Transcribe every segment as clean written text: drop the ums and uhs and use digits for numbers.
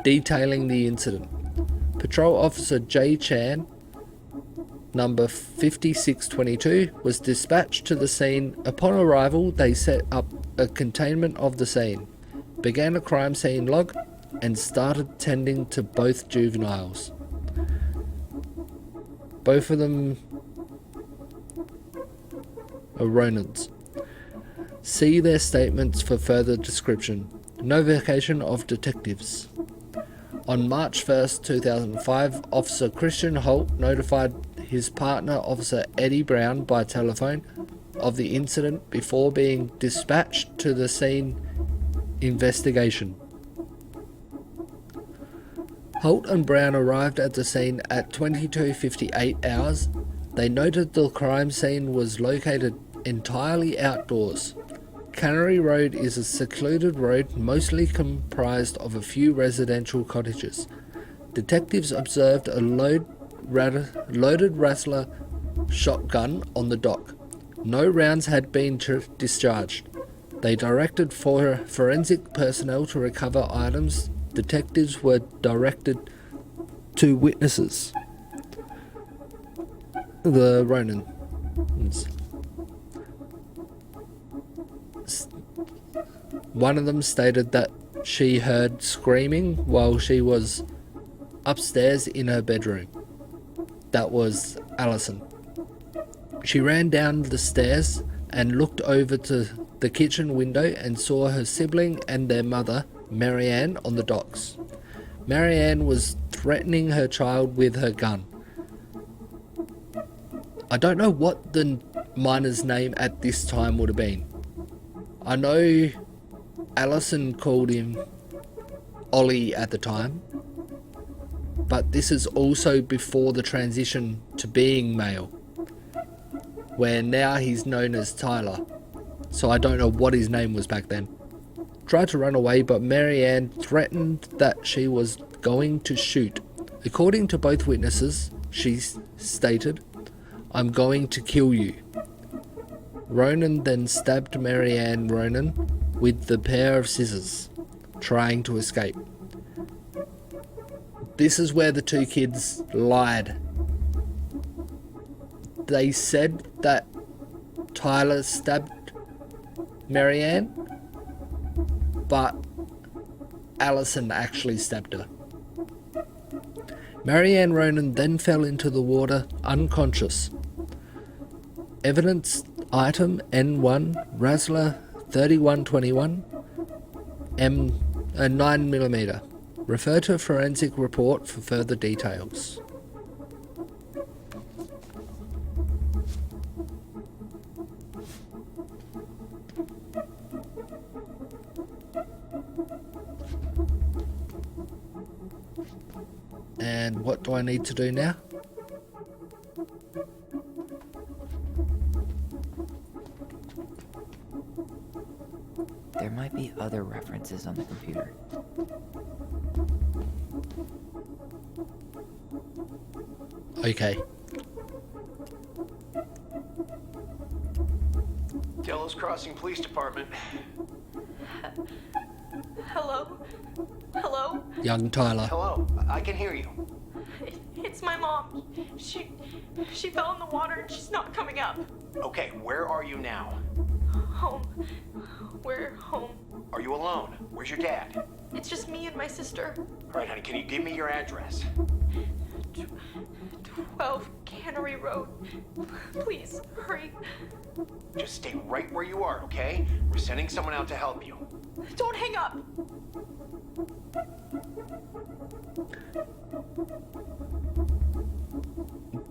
detailing the incident. Patrol Officer J. Chan, number 5622, was dispatched to the scene. Upon arrival, they set up a containment of the scene, began a crime scene log, and started tending to both juveniles. Both of them are Ronins. See their statements for further description. Notification of detectives. On March 1st, 2005, Officer Christian Holt notified his partner, Officer Eddie Brown, by telephone of the incident before being dispatched to the scene investigation. Holt and Brown arrived at the scene at 22:58 hours. They noted the crime scene was located entirely outdoors. Cannery Road is a secluded road mostly comprised of a few residential cottages. Detectives observed a loaded Rattler shotgun on the dock. No rounds had been discharged. They directed forensic personnel to recover items. Detectives were directed to witnesses. The Ronins. One of them stated that she heard screaming while she was upstairs in her bedroom. That was Allison. She ran down the stairs and looked over to the kitchen window and saw her sibling and their mother, Marianne, on the docks. Marianne was threatening her child with her gun. I don't know what the miner's name at this time would have been. I know Allison called him Ollie at the time, but this is also before the transition to being male, where now he's known as Tyler, so I don't know what his name was back then. Tried to run away, but Marianne threatened that she was going to shoot. According to both witnesses, she stated, "I'm going to kill you." Ronan then stabbed Marianne Ronan with the pair of scissors, trying to escape. This is where the two kids lied. They said that Tyler stabbed Marianne, but Allison actually stabbed her. Marianne Ronan then fell into the water unconscious. Evidence item N1 Razzler 3121 9mm. Refer to forensic report for further details. And what do I need to do now? There might be other references on the computer. Okay. Delos Crossing Police Department. Hello? Hello? Young Tyler. Hello, I can hear you. It's my mom. She fell in the water and she's not coming up. Okay, where are you now? Home. We're home. Are you alone? Where's your dad? It's just me and my sister. All right, honey, can you give me your address? 12 Cannery Road. Please, hurry. Just stay right where you are, okay? We're sending someone out to help you. Don't hang up.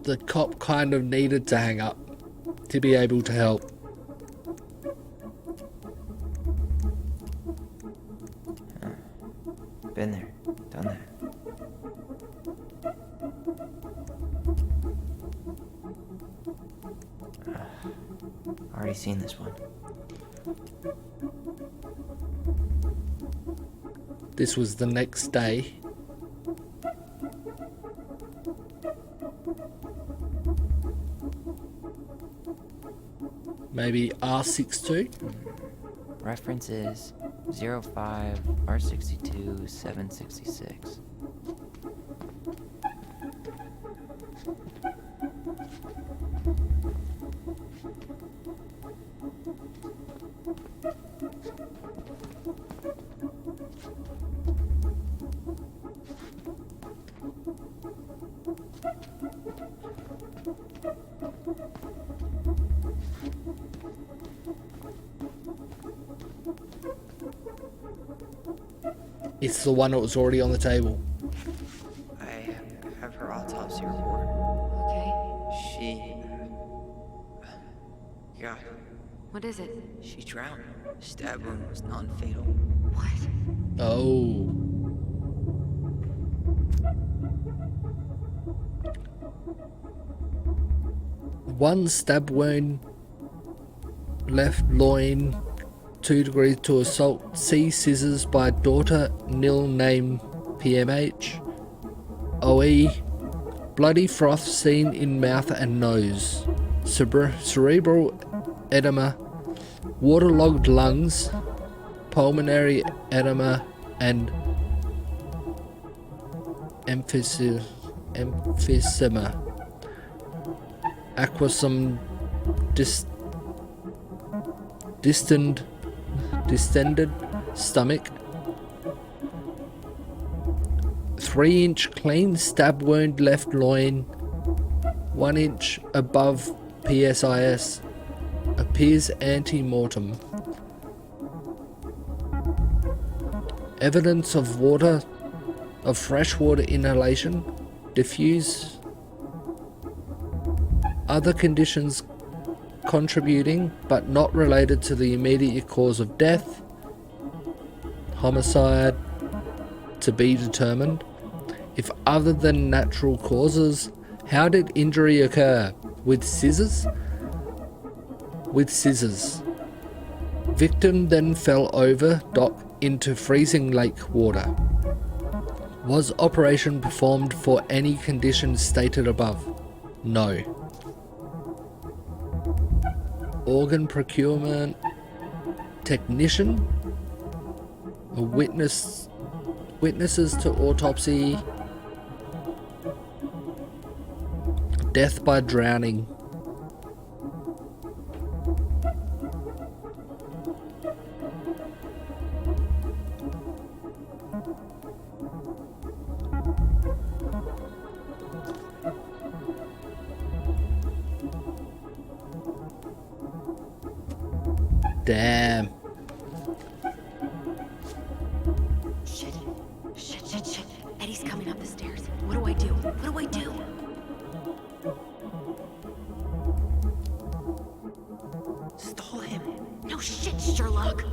The cop kind of needed to hang up to be able to help. Been there, done that. Already seen this one. This was the next day. Maybe R62? References 05 R62 766. It's the one that was already on the table. I have her autopsy report. Okay. She... God, What is it? she drowned. Stab wound was non-fatal. What? Oh. One stab wound, left loin, 2 degrees to assault, C scissors by daughter, nil name PMH, OE, bloody froth seen in mouth and nose, cerebral edema, waterlogged lungs, pulmonary edema, and emphysema, aquasum distended stomach, 3-inch clean stab wound left loin, 1 inch above PSIS, appears ante-mortem. Evidence of freshwater inhalation, diffuse. Other conditions contributing but not related to the immediate cause of death. Homicide to be determined. If other than natural causes, how did injury occur? With scissors? With scissors. Victim then fell over dock into freezing lake water. Was operation performed for any conditions stated above? No. Organ procurement technician, a witnesses to autopsy, death by drowning. Damn. Shit. Shit. Eddie's coming up the stairs. What do I do? What do I do? Stall him. No shit, Sherlock.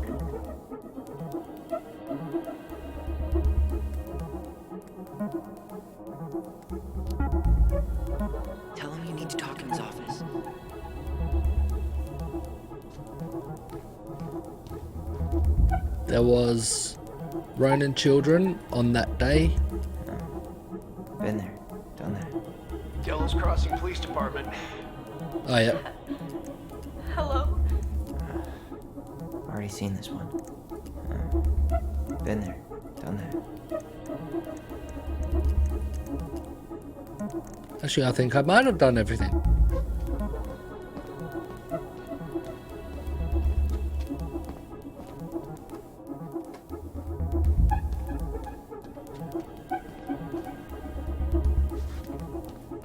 Tell him you need to talk in his office. There was Ronan children on that day. Been there. Done that. Delos Crossing Police Department. Oh yeah. Hello? Already seen this one. Been there. Done that. Actually, I think I might have done everything.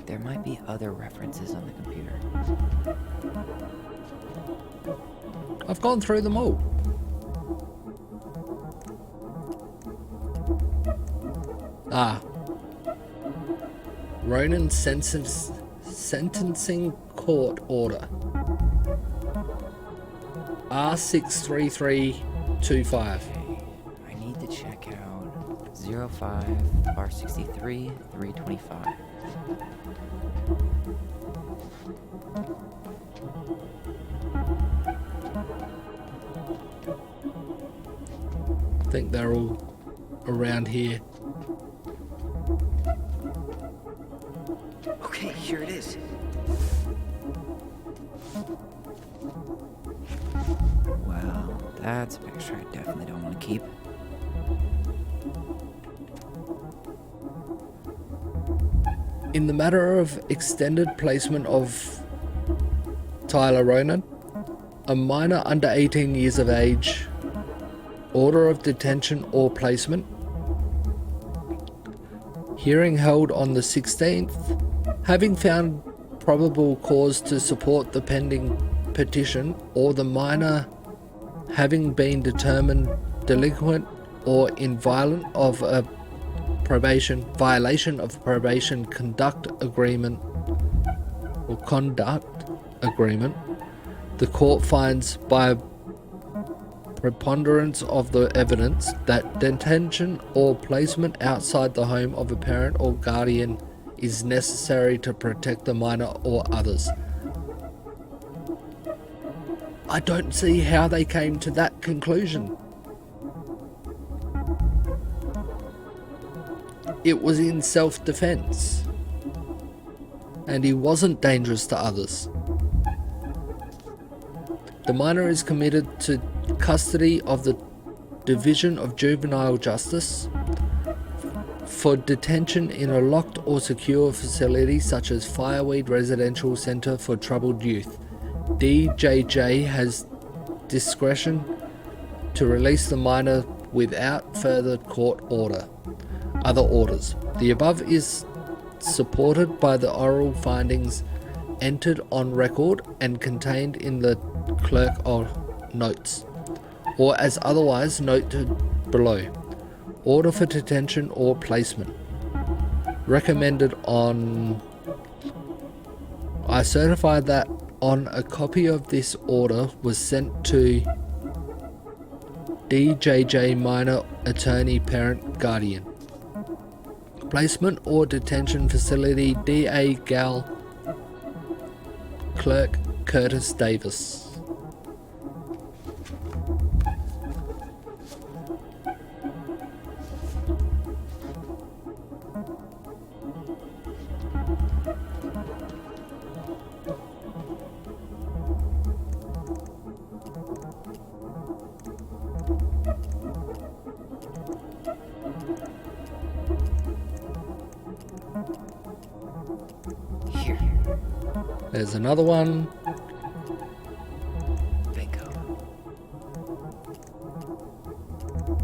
There might be other references on the computer. I've gone through them all. Ah. Ronan sentencing court order. R63325. I need to check out 05 R63 325. I think they're all around here. Okay, here it is. Well, That's a picture I definitely don't want to keep. In the matter of extended placement of Tyler Ronan, a minor under 18 years of age, order of detention or placement, hearing held on the 16th, having found probable cause to support the pending petition, or the minor having been determined delinquent or in violation of probation conduct agreement, the court finds by preponderance of the evidence that detention or placement outside the home of a parent or guardian is necessary to protect the minor or others. I don't see how they came to that conclusion. It was in self-defense, and he wasn't dangerous to others. The minor is committed to custody of the Division of Juvenile Justice for detention in a locked or secure facility such as Fireweed Residential Centre for Troubled Youth. DJJ has discretion to release the minor without further court order. Other orders. The above is supported by the oral findings entered on record and contained in the clerk of notes, or as otherwise noted below. Order for detention or placement. Recommended on... I certify that on a copy of this order was sent to DJJ minor attorney parent guardian. Placement or detention facility DA Gal Clerk Curtis Davis. Here. There's another one. Bingo.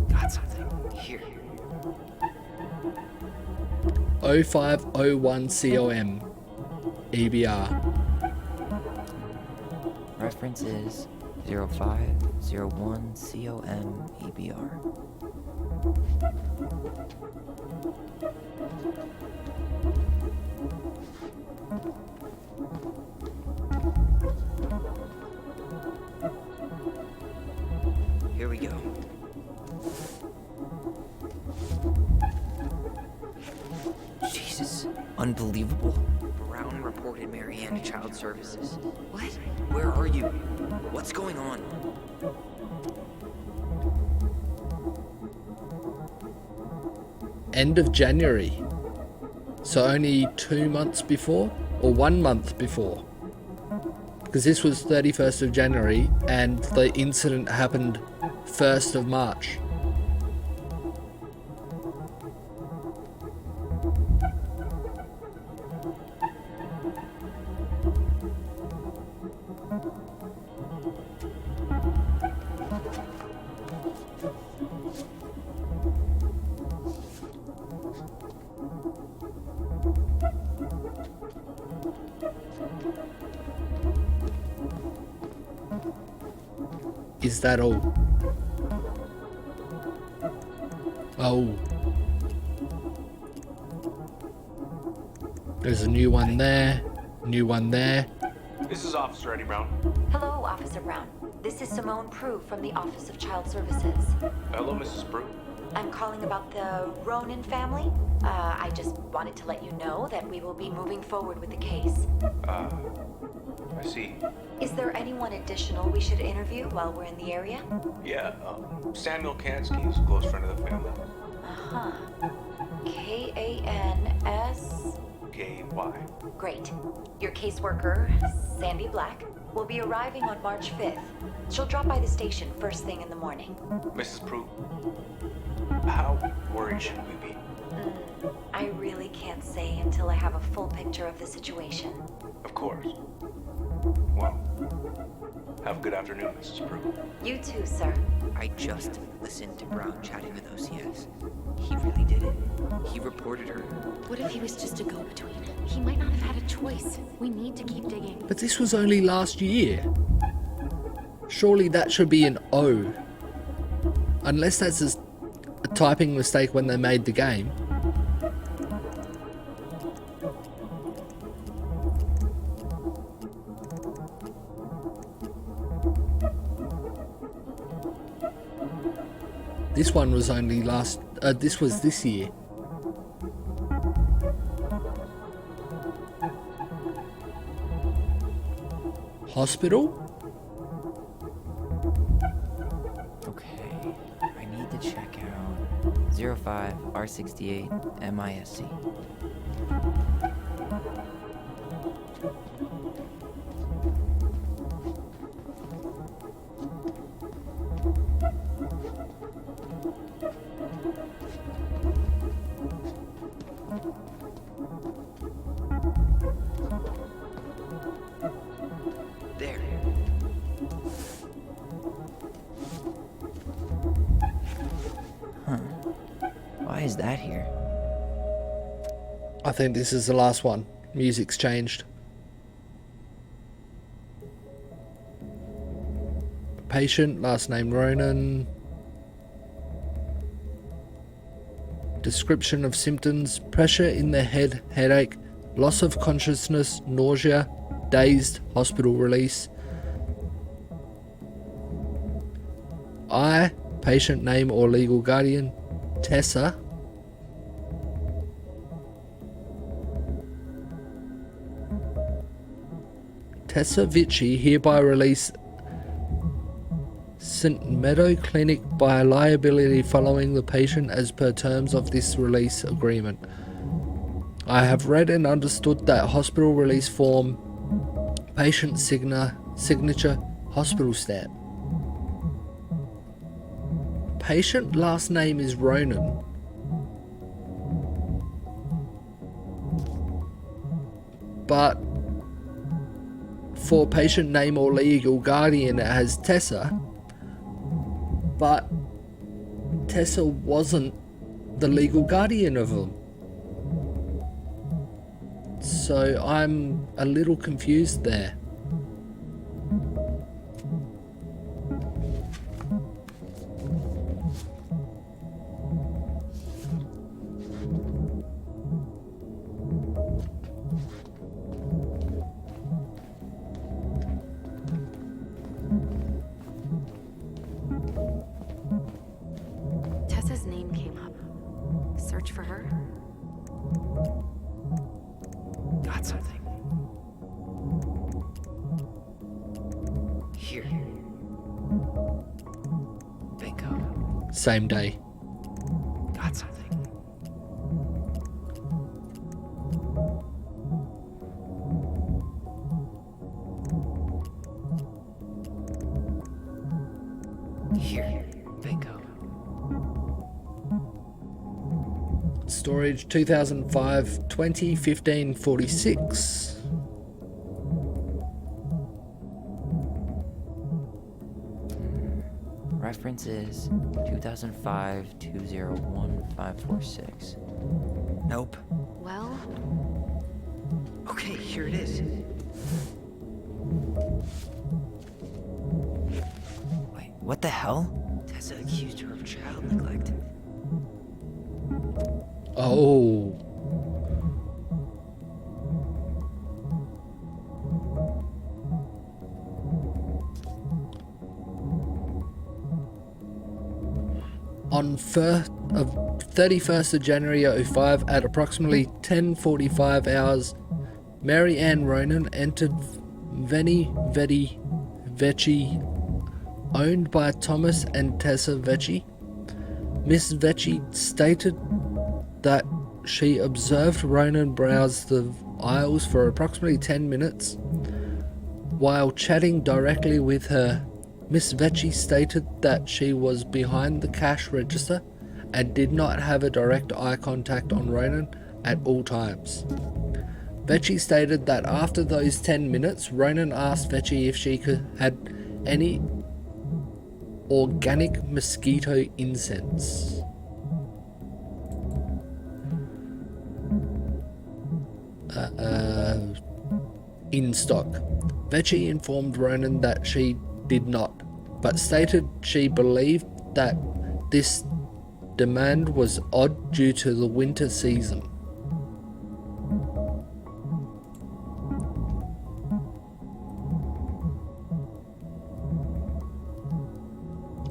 Got something. Here. 0501 COM EBR. Reference is 0501 COM EBR. Here we go. Jesus. Unbelievable. Brown reported Marianne to Child Services. What? Where are you? What's going on? End of January. So only 2 months before? Or 1 month before? Because this was 31st of January and the incident happened 1st of March. Is that all? Oh. There's a new one there. New one there. This is Officer Eddie Brown. Hello, Officer Brown. This is Simone Prue from the Office of Child Services. Hello, Mrs. Brew. I'm calling about the Ronan family. I just wanted to let you know that we will be moving forward with the case. I see. Is there anyone additional we should interview while we're in the area? Yeah, Samuel Kansky is a close friend of the family. Uh-huh. K-A-N-S... Okay, why? Great. Your caseworker, Sandy Black, will be arriving on March 5th. She'll drop by the station first thing in the morning. Mrs. Prue, how worried should we be? I really can't say until I have a full picture of the situation. Of course. Well, have a good afternoon, Mrs. Prue. You too, sir. I just listened to Brown chatting with OCS. He really did it. He reported her. What if he was just a go-between? He might not have had a choice. We need to keep digging. But this was only last year. Surely that should be an O. Unless that's a typing mistake when they made the game. This one was only this was this year. Hospital? Okay, I need to check out 05 R68 MISC. There. Huh. Why is that here? I think this is the last one. Music's changed. Patient, last name Ronan. Description of symptoms: pressure in the head, headache, loss of consciousness, nausea, dazed, hospital release. I, patient name or legal guardian, Tessa. Tessa Vicci hereby release St. Meadow Clinic by liability following the patient as per terms of this release agreement. I have read and understood that hospital release form, patient signature, hospital stamp. Patient last name is Ronan. But for patient name or legal guardian it has Tessa. But Tessa wasn't the legal guardian of them. So I'm a little confused there. Tessa's name came up. Search for her. Got something. Here. Bingo. Same day. Got something. Here. Bingo. Storage 2005 2015 46. References 2005 201546. Nope. Well, Okay, here it is. Wait, what the hell? Tessa accused her of child neglect. Oh. On 31st of January 05 at approximately 10:45 hours, Mary Ann Ronan entered Veni Vedi Vecchi, owned by Thomas and Tessa Vecchi. Miss Vecchi stated that she observed Ronan browse the aisles for approximately 10 minutes. While chatting directly with her, Miss Vecchi stated that she was behind the cash register and did not have a direct eye contact on Ronan at all times. Vecchi stated that after those 10 minutes, Ronan asked Vecchi if she had any organic mosquito incense. In stock. Vecchi informed Ronan that she did not, but stated she believed that this demand was odd due to the winter season.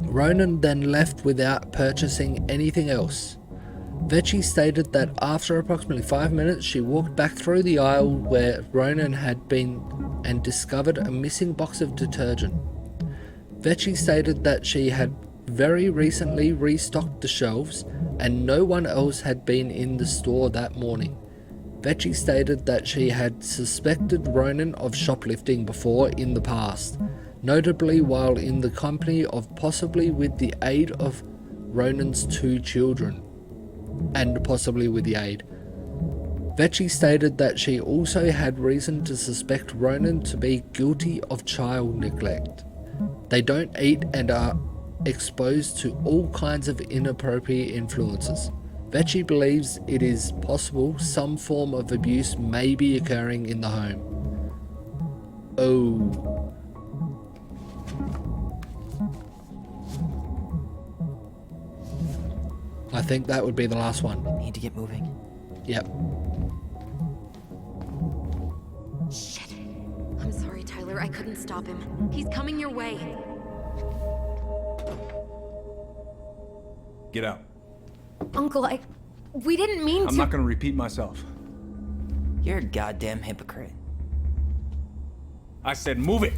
Ronan then left without purchasing anything else. Vecchi stated that after approximately 5 minutes, she walked back through the aisle where Ronan had been and discovered a missing box of detergent. Vecchi stated that she had very recently restocked the shelves and no one else had been in the store that morning. Vecchi stated that she had suspected Ronan of shoplifting before in the past, notably while in the company of possibly with the aid of Ronan's 2 children. And possibly with the aid. Vecchi stated that she also had reason to suspect Ronan to be guilty of child neglect. They don't eat and are exposed to all kinds of inappropriate influences. Vecchi believes it is possible some form of abuse may be occurring in the home. Oh. I think that would be the last one. Need to get moving. Yep. Shit. I'm sorry, Tyler. I couldn't stop him. He's coming your way. Get out. Uncle, we didn't mean to. I'm not gonna repeat myself. You're a goddamn hypocrite. I said move it!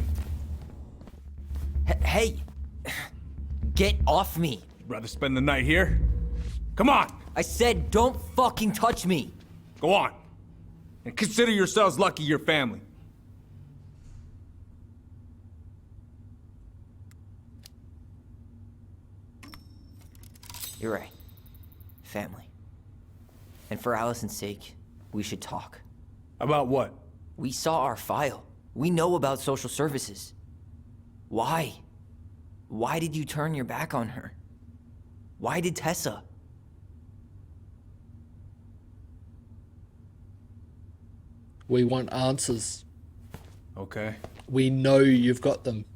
Hey! Get off me! Rather spend the night here? Come on! I said don't fucking touch me! Go on. And consider yourselves lucky you're family. You're right. Family. And for Allison's sake, we should talk. About what? We saw our file. We know about social services. Why? Why did you turn your back on her? Why did Tessa? We want answers. Okay. We know you've got them.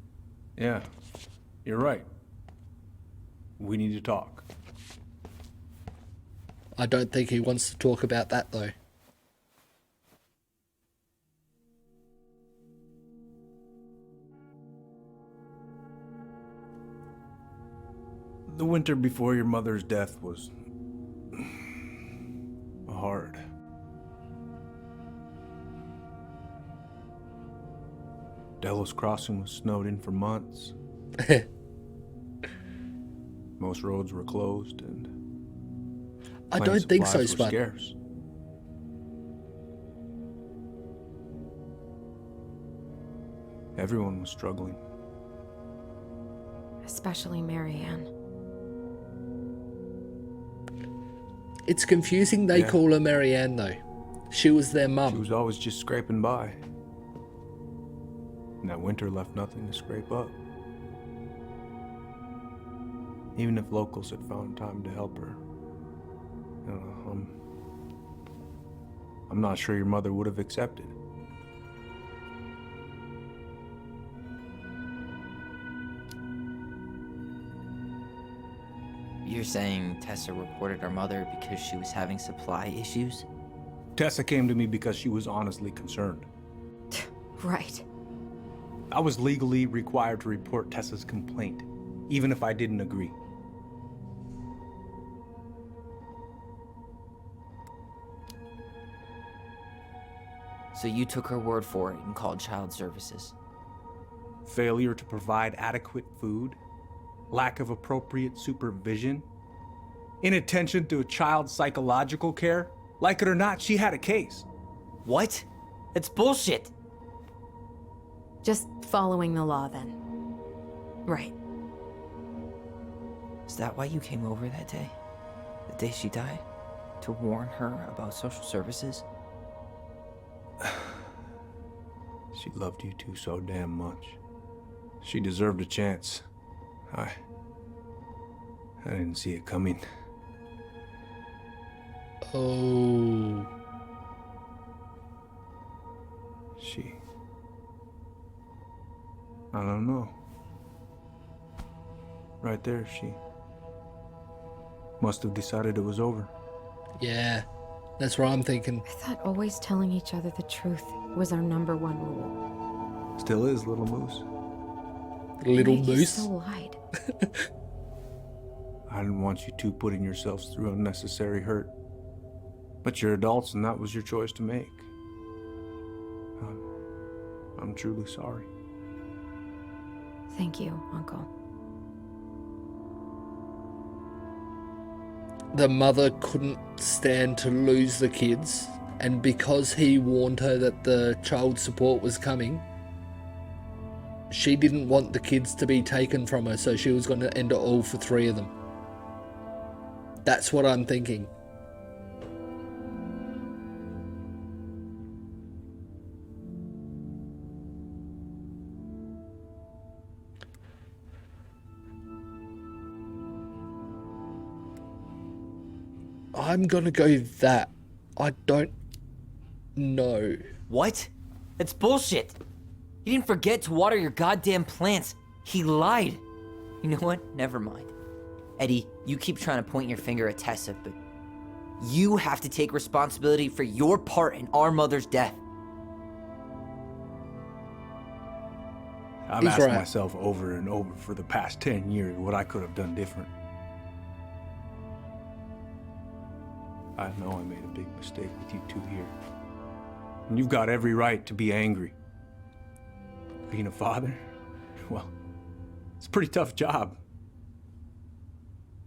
Yeah. You're right. We need to talk. I don't think he wants to talk about that though. The winter before your mother's death was hard. Delos Crossing was snowed in for months. Most roads were closed and I don't think so, supplies were Spud. scarce. Everyone was struggling. Especially Marianne. It's confusing they Yeah. call her Marianne though. She was their She mum. was always just scraping by. And that winter left nothing to scrape up. Even if locals had found time to help her. You know, I'm not sure your mother would have accepted. You're saying Tessa reported our mother because she was having supply issues? Tessa came to me because she was honestly concerned. Right. I was legally required to report Tessa's complaint, even if I didn't agree. So you took her word for it and called child services? Failure to provide adequate food, lack of appropriate supervision, inattention to a child's psychological care, Like it or not, she had a case. What? It's bullshit. Just following the law then. Right. Is that why you came over that day? The day she died? To warn her about social services? She loved you two so damn much. She deserved a chance. I didn't see it coming. Oh. I don't know. Right there, she must have decided it was over. Yeah, that's what I'm thinking. I thought always telling each other the truth was our #1 rule. Still is, little moose. Little Yet you moose. still lied. I didn't want you two putting yourselves through unnecessary hurt. But you're adults and that was your choice to make. I'm truly sorry. Thank you, Uncle. The mother couldn't stand to lose the kids, and because he warned her that the child support was coming, she didn't want the kids to be taken from her, so she was going to end it all for 3 of them. That's what I'm thinking. I'm gonna go that. I don't know. What? It's bullshit. He didn't forget to water your goddamn plants. He lied. You know what? Never mind. Eddie, you keep trying to point your finger at Tessa, but you have to take responsibility for your part in our mother's death. I've He's asked right. myself over and over for the past 10 years what I could have done different. I know I made a big mistake with you two here. And you've got every right to be angry. Being a father, well, it's a pretty tough job.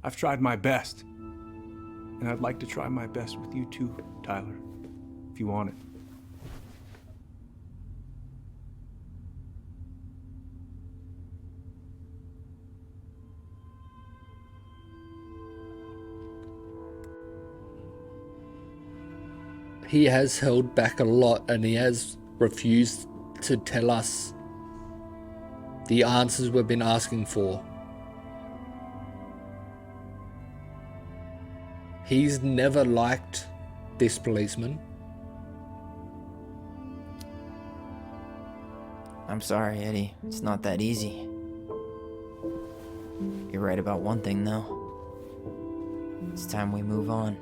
I've tried my best. And I'd like to try my best with you too, Tyler, if you want it. He has held back a lot, and he has refused to tell us the answers we've been asking for. He's never liked this policeman. I'm sorry, Eddie. It's not that easy. You're right about one thing, though. It's time we move on.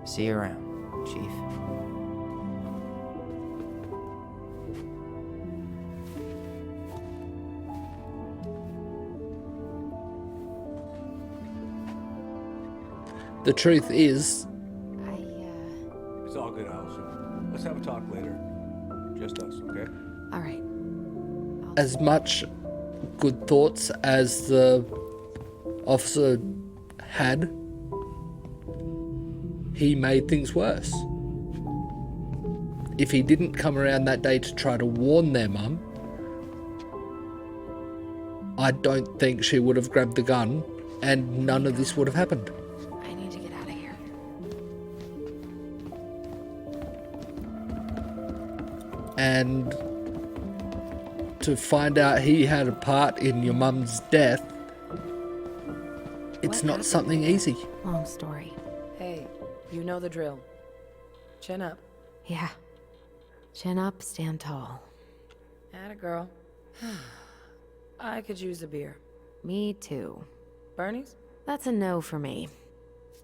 See you around, Chief. The truth is, It's all good, Allison. Let's have a talk later. Just us, okay? All right. as much good thoughts as the officer had, he made things worse. If he didn't come around that day to try to warn their mum, I don't think she would have grabbed the gun and none of this would have happened. I need to get out of here. And to find out he had a part in your mum's death, it's What not happened? something easy. Long story. Hey, you know the drill. Chin up. Yeah. Chin up, stand tall. Atta girl. I could use a beer. Me too. Bernie's? That's a no for me.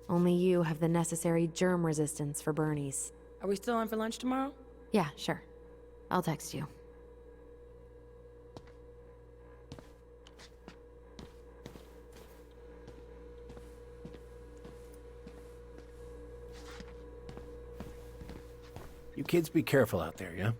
Only you have the necessary germ resistance for Bernie's. Are we still on for lunch tomorrow? Yeah, sure. I'll text you. You kids be careful out there, yeah?